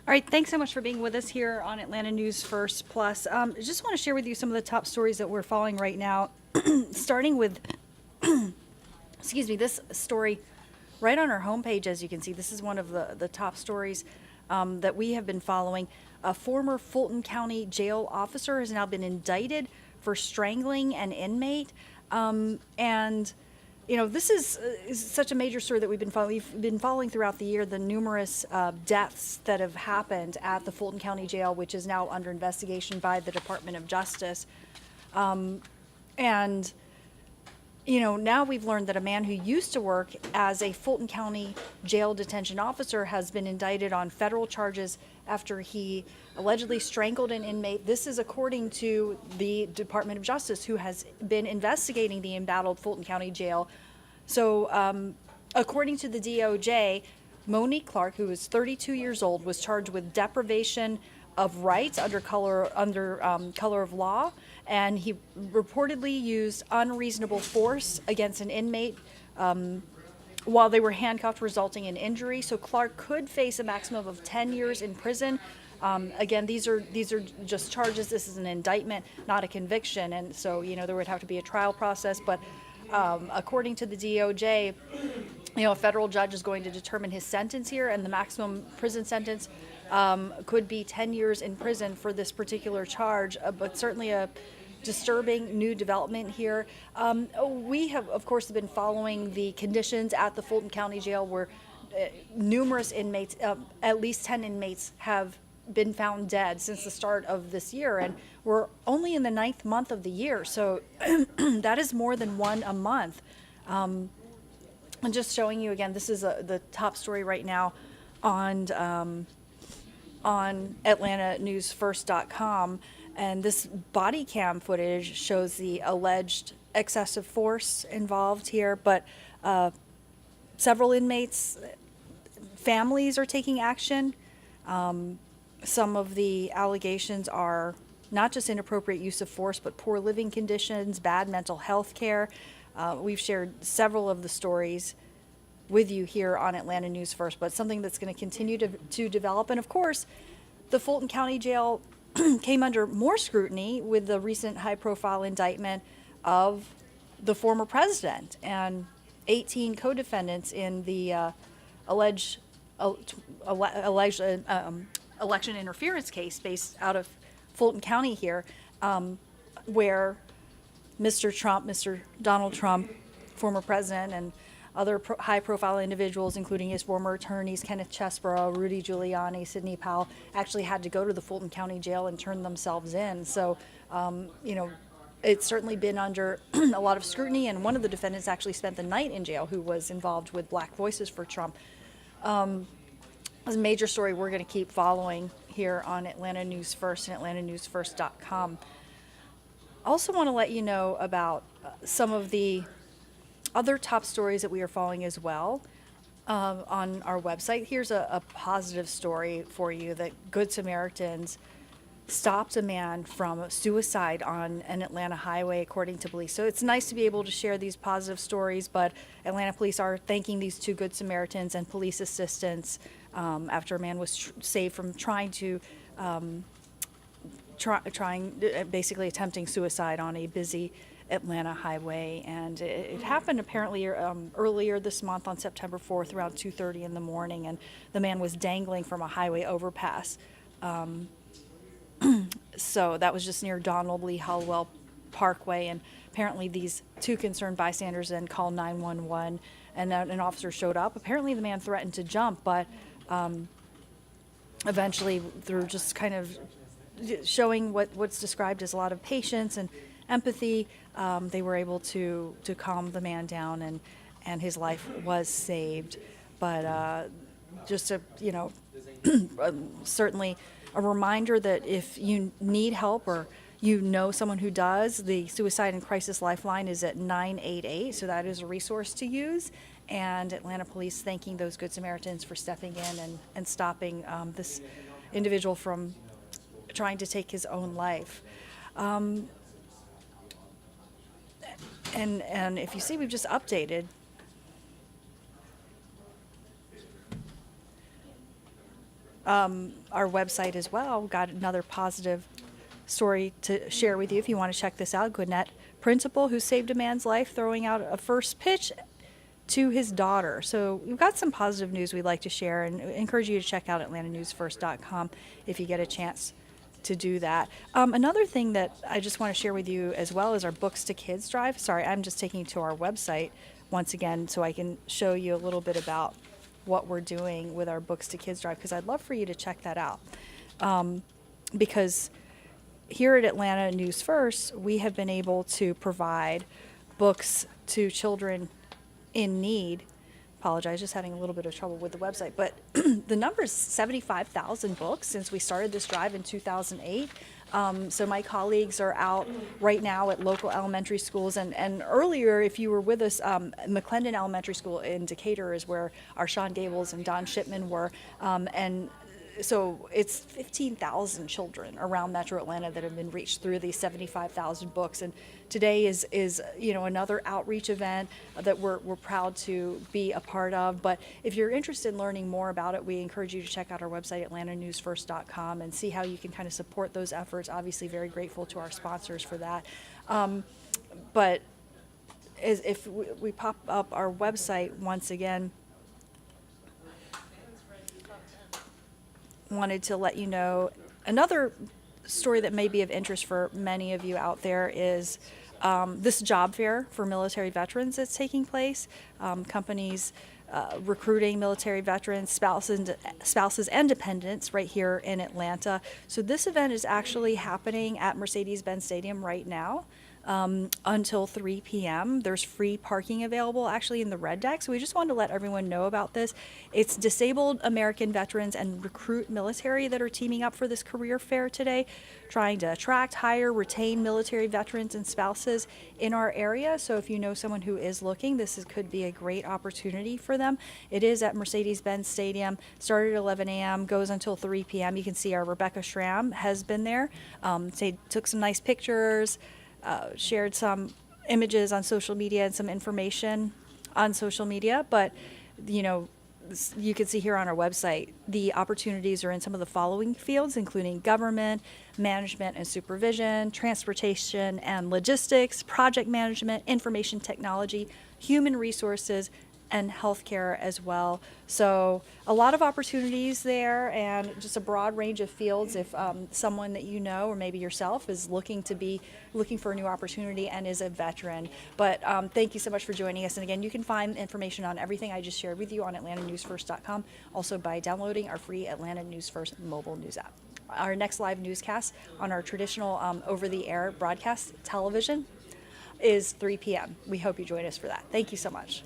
All right, thanks so much for being with us here on Atlanta News First Plus. Just want to share with you some of the top stories that we're following right now, starting with, excuse me, this story right on our homepage. As you can see, this is one of the top stories that we have been following. A former Fulton County Jail Officer has now been indicted for strangling an inmate, and this is such a major story that we've been following throughout the year, the numerous deaths that have happened at the Fulton County Jail, which is now under investigation by the Department of Justice. And now we've learned that a man who used to work as a Fulton County Jail detention officer has been indicted on federal charges after he allegedly strangled an inmate. This is according to the Department of Justice, who has been investigating the embattled Fulton County Jail. So, according to the DOJ, Monique Clark, who is 32 years old, was charged with deprivation of rights under color of law, and he reportedly used unreasonable force against an inmate while they were handcuffed, resulting in injury. So Clark could face a maximum of 10 years in prison. Again, these are just charges. This is an indictment, not a conviction, and so there would have to be a trial process. But according to the DOJ, a federal judge is going to determine his sentence here, and the maximum prison sentence could be 10 years in prison for this particular charge. But certainly a disturbing new development here. We have, of course, been following the conditions at the Fulton County Jail, where numerous inmates, at least 10 inmates, have been found dead since the start of this year, and we're only in the 9th month of the year, so that is more than one a month. And just showing you again, this is the top story right now on AtlantaNewsFirst.com, and this body cam footage shows the alleged excessive force involved here, but several inmates' families are taking action. Some of the allegations are not just inappropriate use of force, but poor living conditions, bad mental health care. We've shared several of the stories with you here on Atlanta News First, but something that's going to continue to develop. And of course, the Fulton County Jail came under more scrutiny with the recent high-profile indictment of the former president and 18 co-defendants in the alleged election interference case based out of Fulton County here, where Mr. Donald Trump, former president, and other high-profile individuals, including his former attorneys, Kenneth Chesborough, Rudy Giuliani, Sidney Powell, actually had to go to the Fulton County Jail and turn themselves in. So, it's certainly been under a lot of scrutiny, and one of the defendants actually spent the night in jail, who was involved with Black Voices for Trump. It's a major story we're going to keep following here on Atlanta News First and AtlantaNewsFirst.com. I also want to let you know about some of the other top stories that we are following as well on our website. Here's a positive story for you, that Good Samaritans stopped a man from suicide on an Atlanta highway, according to police. So it's nice to be able to share these positive stories, but Atlanta police are thanking these two Good Samaritans and police assistants after a man was saved from basically attempting suicide on a busy Atlanta highway. And it happened apparently earlier this month on September 4th around 2:30 in the morning, and the man was dangling from a highway overpass. So that was just near Donald Lee Hallwell Parkway, and apparently these two concerned bystanders then called 911, and then an officer showed up. Apparently the man threatened to jump, but eventually, through just kind of showing what's described as a lot of patience and empathy, they were able to calm the man down, and his life was saved. But just a certainly a reminder that if you need help or someone who does, the Suicide and Crisis Lifeline is at 988, so that is a resource to use. And Atlanta police thanking those Good Samaritans for stepping in and stopping this individual from trying to take his own life. And if you see, we've just updated our website as well. We've got another positive story to share with you if you want to check this out. Gwinnett principal who saved a man's life throwing out a first pitch to his daughter. So we've got some positive news we'd like to share, and encourage you to check out atlantanewsfirst.com if you get a chance to do that. Another thing that I just want to share with you as well is our Books to Kids drive. Sorry, I'm just taking you to our website once again so I can show you a little bit about what we're doing with our Books to Kids drive, because I'd love for you to check that out. Because here at Atlanta News First, we have been able to provide books to children in need. Apologize, just having a little bit of trouble with the website, but the number is 75,000 books since we started this drive in 2008. So my colleagues are out right now at local elementary schools, and earlier, if you were with us, McClendon Elementary School in Decatur is where our Sean Gables and Don Shipman were, and so it's 15,000 children around Metro Atlanta that have been reached through these 75,000 books. And today is another outreach event that we're proud to be a part of. But if you're interested in learning more about it, we encourage you to check out our website, atlantanewsfirst.com, and see how you can kind of support those efforts. Obviously, very grateful to our sponsors for that. But if we pop up our website once again, wanted to let you know another story that may be of interest for many of you out there is this job fair for military veterans that's taking place. Companies recruiting military veterans, spouses and dependents right here in Atlanta. So this event is actually happening at Mercedes-Benz Stadium right now. Until 3 p.m. There's free parking available actually in the red deck. So we just wanted to let everyone know about this. It's disabled American veterans and recruit military that are teaming up for this career fair today, trying to attract, hire, retain military veterans and spouses in our area. So if you know someone who is looking, could be a great opportunity for them. It is at Mercedes-Benz Stadium, started at 11 a.m., goes until 3 p.m. You can see our Rebecca Schramm has been there. Took some nice pictures, shared some images on social media and some information on social media, but you can see here on our website the opportunities are in some of the following fields, including government, management and supervision, transportation and logistics, project management, information technology, human resources, and healthcare as well. So a lot of opportunities there, and just a broad range of fields if someone that you know or maybe yourself is looking for a new opportunity and is a veteran. But thank you so much for joining us. And again, you can find information on everything I just shared with you on atlantanewsfirst.com, also by downloading our free Atlanta News First mobile news app. Our next live newscast on our traditional over-the-air broadcast television is 3 p.m. We hope you join us for that. Thank you so much.